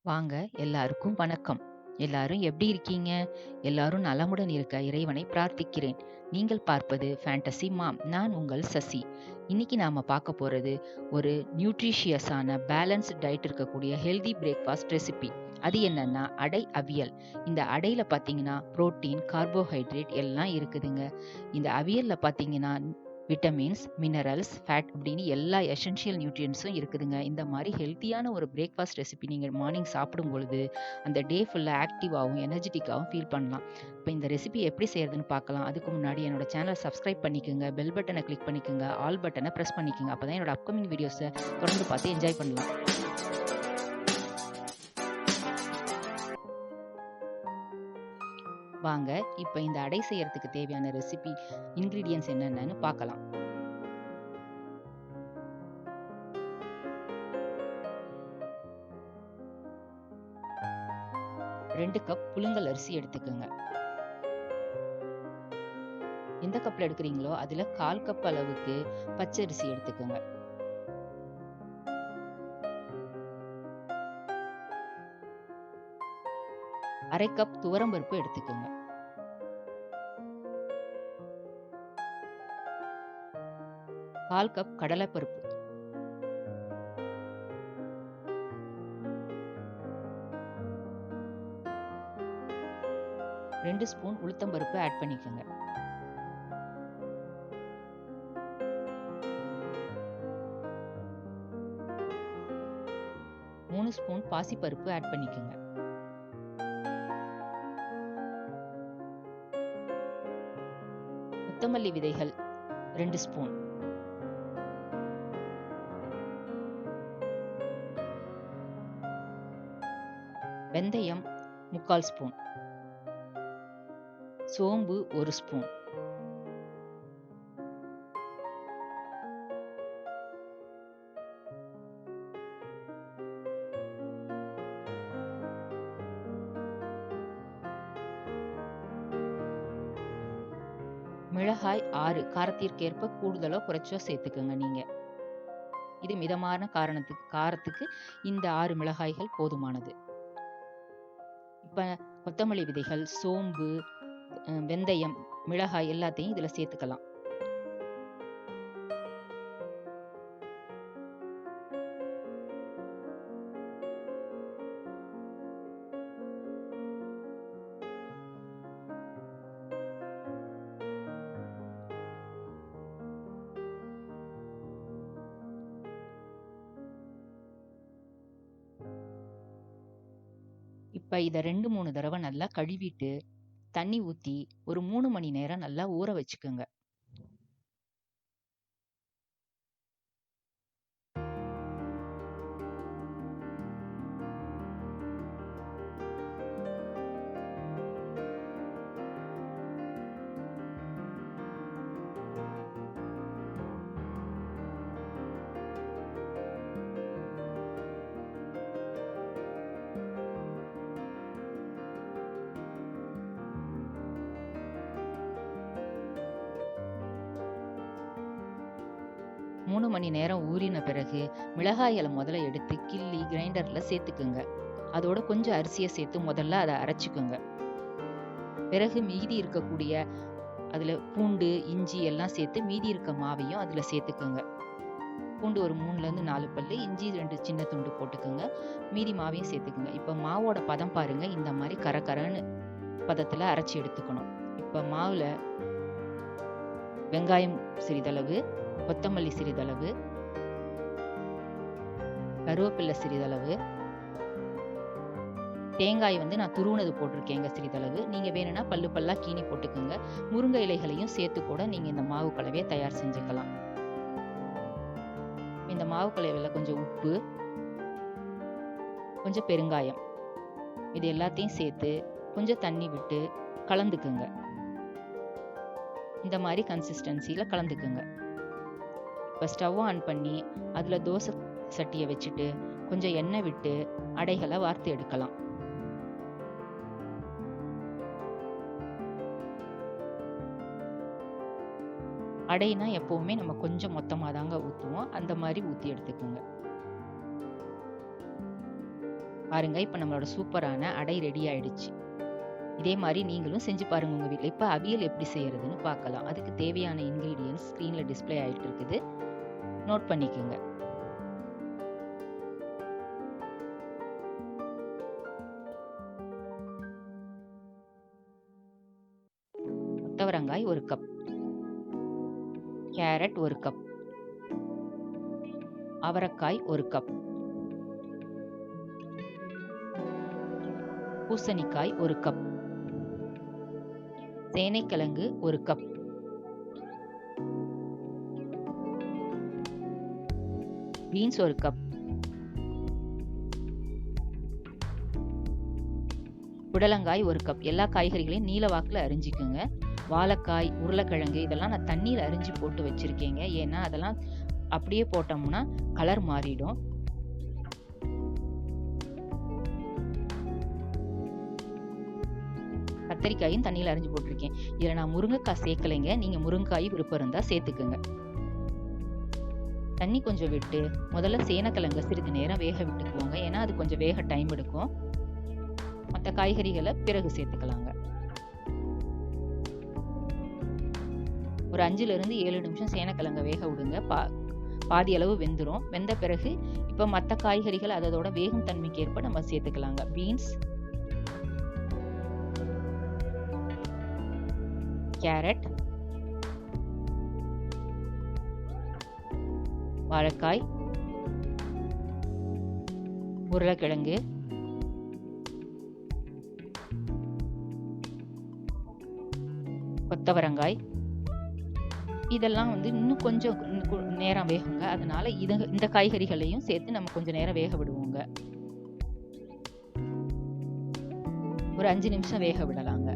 வாங்க, எல்லாருக்கும் வணக்கம். எல்லாரும் எப்படி இருக்கீங்க? எல்லாரும் நலமுடன் இருக்க இறைவனை பிரார்த்திக்கிறேன். நீங்கள் பார்ப்பது ஃபேண்டசி மாம். நான் உங்கள் சசி. இன்னைக்கு நாம பார்க்க போறது ஒரு நியூட்ரிஷியஸான பேலன்ஸ்ட் டயட் இருக்கக்கூடிய ஹெல்தி பிரேக்ஃபாஸ்ட் ரெசிபி. அது என்னன்னா அடை அவியல். இந்த அடையில பார்த்தீங்கன்னா புரோட்டீன், கார்போஹைட்ரேட் எல்லாம் இருக்குதுங்க. இந்த அவியல்ல பார்த்தீங்கன்னா விட்டமின்ஸ், மினரல்ஸ், ஃபேட் அப்படின்னு எல்லா எசென்ஷியல் நியூட்ரியன்ட்ஸும் இருக்குதுங்க. இந்த மாதிரி ஹெல்த்தியான ஒரு பிரேக்ஃபாஸ்ட் ரெசிபி நீங்கள் மார்னிங் சாப்பிடும் பொழுது அந்த டே ஃபுல்லாக ஆக்டிவாகவும் எனர்ஜெட்டிக்காகவும் ஃபீல் பண்ணலாம். இப்போ இந்த ரெசிபி எப்படி செய்யறதுன்னு பார்க்கலாம். அதுக்கு முன்னாடி என்னோட சேனலை சப்ஸ்கிரைப் பண்ணிக்கோங்க, பெல் பட்டனை கிளிக் பண்ணிக்கோங்க, ஆல் பட்டனை ப்ரெஸ் பண்ணிக்கோங்க. அப்போ தான் என்னோட அப்கமிங் வீடியோஸை தொடர்ந்து பார்த்து என்ஜாய் பண்ணலாம். வாங்க, இப்போ இந்த அடை செய்யறதுக்கு தேவையான ரெசிபி இன்கிரீடியன்ஸ் என்னென்னு பார்க்கலாம். 2 கப் புழுங்கல் அரிசி எடுத்துக்கோங்க. எந்த கப்ல எடுக்கிறீங்களோ அதுல 1/4 கப் அளவுக்கு பச்சரிசி எடுத்துக்கோங்க. 1/2 கப் துவரம்பருப்பு எடுத்துக்கோங்க. 1/4 கப் கடலைப்பருப்பு. 2 ஸ்பூன் உளுத்தம்பருப்பு ஆட் பண்ணிக்கோங்க. மூணு ஸ்பூன் பாசிப்பருப்பு ஆட் பண்ணிக்கோங்க. கொத்தமல்லி விதைகள் 2 ஸ்பூன். வெந்தயம் 3/4 ஸ்பூன். சோம்பு 1 ஸ்பூன். மிளகாய் 6, காரத்திற்கேற்ப கூடுதலோ குறைச்சோ சேர்த்துக்கோங்க நீங்க. இது மிதமான காரத்துக்கு இந்த 6 மிளகாய்கள் போதுமானது. இப்ப கொத்தமல்லி விதைகள், சோம்பு, வெந்தயம், மிளகாய் எல்லாத்தையும் இதுல சேர்த்துக்கலாம். இப்ப இத 2, 3 தடவை நல்லா கழுவிட்டு தண்ணி ஊத்தி ஒரு 3 மணி நேரம் நல்லா ஊற வச்சுக்கோங்க. மூணு மணி நேரம் ஊறின பிறகு மிளகாய்களை முதல்ல எடுத்து கிள்ளி கிரைண்டர்ல சேர்த்துக்குங்க. அதோட கொஞ்சம் அரிசியை சேர்த்து முதல்ல அதை அரைச்சுக்குங்க. பிறகு மீதி இருக்கக்கூடிய அதுல பூண்டு, இஞ்சி எல்லாம் சேர்த்து மீதி இருக்க மாவையும் அதுல சேர்த்துக்குங்க. பூண்டு ஒரு 3ல இருந்து 4 பல்லு, இஞ்சி 2 சின்ன துண்டு போட்டுக்குங்க. மீதி மாவையும் சேர்த்துக்குங்க. இப்ப மாவோட பதம் பாருங்க, இந்த மாதிரி கரகரன்னு பதத்துல அரைச்சி எடுத்துக்கணும். இப்ப மாவுல வெங்காயம் சிறிதளவு, கொத்தமல்லி சிறிதளவு, கருவேப்பிலை சிறிதளவு, தேங்காய் நான் துருவுனது போட்டிருக்கேங்க சிறிதளவு. நீங்க வேணும்னா பல்லு பல்லா கீனி போட்டுக்கோங்க. முருங்கை இலைகளையும் சேர்த்து கூட நீங்க இந்த மாவு கலவையை தயார் செஞ்சுக்கலாம். இந்த மாவு கலவையில கொஞ்சம் உப்பு, கொஞ்சம் பெருங்காயம், இது எல்லாத்தையும் சேர்த்து கொஞ்சம் தண்ணி விட்டு கலந்துக்குங்க. இந்த மாதிரி கன்சிஸ்டன்சில கலந்துக்குங்க. இப்ப ஸ்டவ் ஆன் பண்ணி அதுல தோசை சட்டியை வச்சுட்டு கொஞ்சம் எண்ணெய் விட்டு அடைகளை வார்த்து எடுக்கலாம். அடைனா எப்பவுமே நம்ம கொஞ்சம் மொத்தமா தாங்க ஊத்துவோம். அந்த மாதிரி ஊத்தி எடுத்துக்கோங்க. பாருங்க, இப்போ நம்மளோட சூப்பரான அடை ரெடி ஆயிடுச்சு. இதே மாதிரி நீங்களும் செஞ்சு பாருங்க உங்க வீட்டில். இப்போ அவியல் எப்படி செய்யறதுன்னு பார்க்கலாம். அதுக்கு தேவையான இன்கிரீடியன்ஸ் ஸ்க்ரீன்ல டிஸ்பிளே ஆயிட்டு இருக்குது, நோட் பண்ணிக்கோங்க. கொத்தவரங்காய் 1 கப், கேரட் 1 கப், அவரைக்காய் 1 கப், பூசணிக்காய் 1 கப், சேனைக்கிழங்கு 1 கப், பீன்ஸ் 1 கப், புடலங்காய் 1 கப். எல்லா காய்கறிகளையும் நீல வாக்கில் அரிஞ்சிக்குங்க. வாழைக்காய், உருளைக்கிழங்கு இதெல்லாம் நான் தண்ணியில் அரிஞ்சு போட்டு வச்சிருக்கேங்க. ஏன்னா அதெல்லாம் அப்படியே போட்டோம்னா கலர் மாறிடும். கத்தரிக்காயும் தண்ணியில் அரிஞ்சு போட்டிருக்கேன். இதில் நான் முருங்கைக்காய் சேர்க்கலைங்க. நீங்கள் முருங்கைக்காய் விருப்பம் இருந்தால் சேர்த்துக்குங்க. தண்ணி கொஞ்சம் விட்டு முதல்ல சேனைக்கிழங்க சிறிது நேரம் வேக விட்டுக்குவோங்க. ஏன்னா அது கொஞ்சம் வேக டைம் எடுக்கும். மற்ற காய்கறிகளை பிறகு சேர்த்துக்கலாங்க. ஒரு 5-7 நிமிஷம் சேனைக்கிழங்க வேக விடுங்க. பாதி அளவு வெந்துடும். வெந்த பிறகு இப்போ மற்ற காய்கறிகள் அதோட வேகும் தன்மைக்கு ஏற்ப நம்ம சேர்த்துக்கலாங்க. பீன்ஸ், கேரட், வாழைக்காய், உருளைக்கிழங்கு, கொத்தவரங்காய் இதெல்லாம் இன்னும் கொஞ்சம் நேரம் வேகுங்க. அதனால இந்த காய்கறிகளையும் சேர்த்து நம்ம கொஞ்சம் நேரம் வேக விடுவோங்க. ஒரு 5 நிமிஷம் வேக விடலாங்க.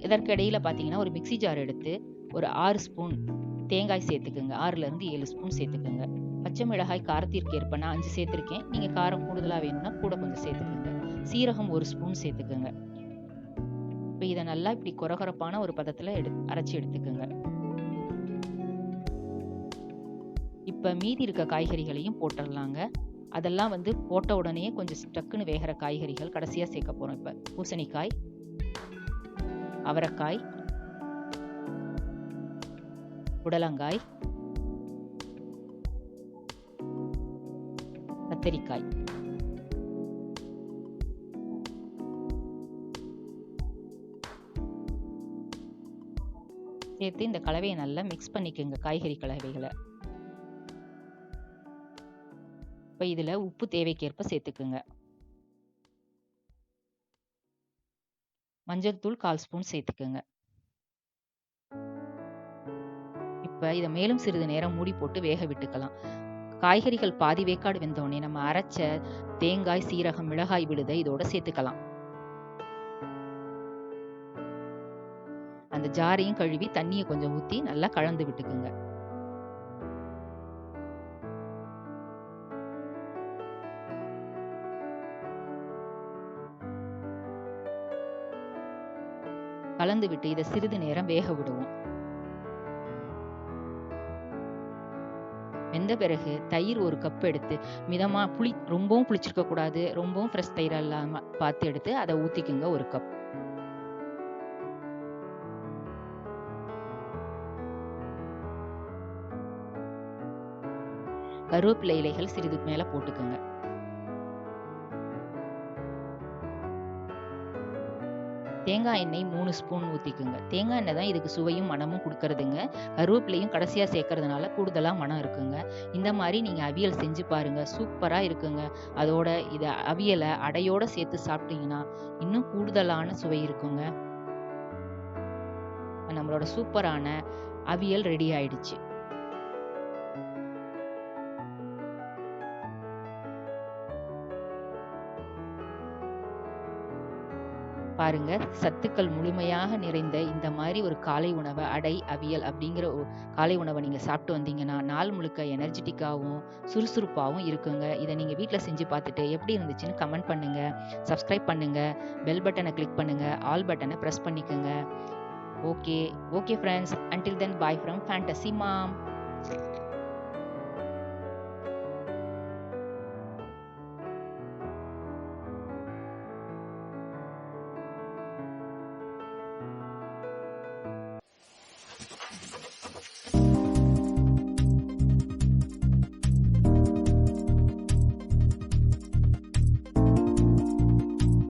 இதற்கிடையில பார்த்தீங்கன்னா ஒரு மிக்ஸி ஜார் எடுத்து ஒரு 6 ஸ்பூன் தேங்காய் சேர்த்துக்குங்க. 6-7 ஸ்பூன் சேர்த்துக்குங்க. பச்சை மிளகாய் காரத்திற்கு ஏற்ப நான் 5 சேர்த்துருக்கேன். நீங்கள் காரம் கூடுதலாக வேணும்னா கூட கொஞ்சம் சேர்த்துக்குங்க. சீரகம் 1 ஸ்பூன் சேர்த்துக்குங்க. இப்போ இதை நல்லா இப்படி கொரகொரப்பான ஒரு பதத்தில் அரைச்சி எடுத்துக்குங்க. இப்போ மீதி இருக்க காய்கறிகளையும் போட்டுடலாங்க. அதெல்லாம் போட்ட உடனே கொஞ்சம் டக்குன்னு வேகிற காய்கறிகள் கடைசியாக சேர்க்க போகிறோம். இப்போ பூசணிக்காய், அவரைக்காய், புடலங்காய், கத்தரிக்காய். சேர்த்து இந்த கலவையை நல்லா மிக்ஸ் பண்ணிக்கோங்க, காய்கறி கலவைகளை. இப்போ இதில் உப்பு தேவைக்கேற்ப சேர்த்துக்குங்க. மஞ்சள் தூள் 1/4 ஸ்பூன் சேர்த்துக்குங்க. இப்போ இதை மேலும் சிறிது நேரம் மூடி போட்டு வேக விட்டுக்கலாம். காய்கறிகள் பாதி வேக்காடு வெந்தோடனே நம்ம அரைச்ச தேங்காய், சீரகம், மிளகாய் விழுதை இதோட சேர்த்துக்கலாம். அந்த ஜாரையும் கழுவி தண்ணியை கொஞ்சம் ஊற்றி நல்லா கலந்து விட்டுக்குங்க. கலந்து விட்டு இதை சிறிது நேரம் வேக விடுவோம். வெந்த பிறகு தயிர் 1 கப் எடுத்து மிதமா ரொம்பவும் புளிச்சிருக்க கூடாது, ரொம்பவும் ஃப்ரெஷ் தயிர் இல்லாம பார்த்து எடுத்து அதை ஊத்திக்குங்க. 1 கப். கருவேப்பிலை இலைகள் சிறிது மேல போட்டுக்குங்க. தேங்காய் எண்ணெய் 3 ஸ்பூன் ஊற்றிக்குங்க. தேங்காய் எண்ணெய் தான் இதுக்கு சுவையும் மனமும் கொடுக்கறதுங்க. கருவேப்பிலையும் கடைசியாக சேர்க்கறதுனால கூடுதலாக மனம் இருக்குங்க. இந்த மாதிரி நீங்கள் அவியல் செஞ்சு பாருங்கள், சூப்பராக இருக்குங்க. அதோட இதை அவியலை அடையோடு சேர்த்து சாப்பிட்டீங்கன்னா இன்னும் கூடுதலான சுவை இருக்குங்க. நம்மளோட சூப்பரான அவியல் ரெடி ஆயிடுச்சு. பாருங்க, சத்துக்கள் முழுமையாக நிறைந்த இந்த மாதிரி ஒரு காலை உணவை, அடை, அவியல் அப்படிங்கிற காலை உணவை நீங்க சாப்பிட்டு வந்தீங்கன்னா நாள் முழுக்க எனர்ஜெட்டிக்காகவும் சுறுசுறுப்பாகவும் இருக்குங்க. இதை நீங்க வீட்டில் செஞ்சு பார்த்துட்டு எப்படி இருந்துச்சுன்னு கமெண்ட் பண்ணுங்க, சப்ஸ்கிரைப் பண்ணுங்க, பெல் பட்டனை கிளிக் பண்ணுங்க, ஆல் பட்டனை ப்ரெஸ் பண்ணிக்கோங்க. Okay friends, until then, bye from Fantasy Mom.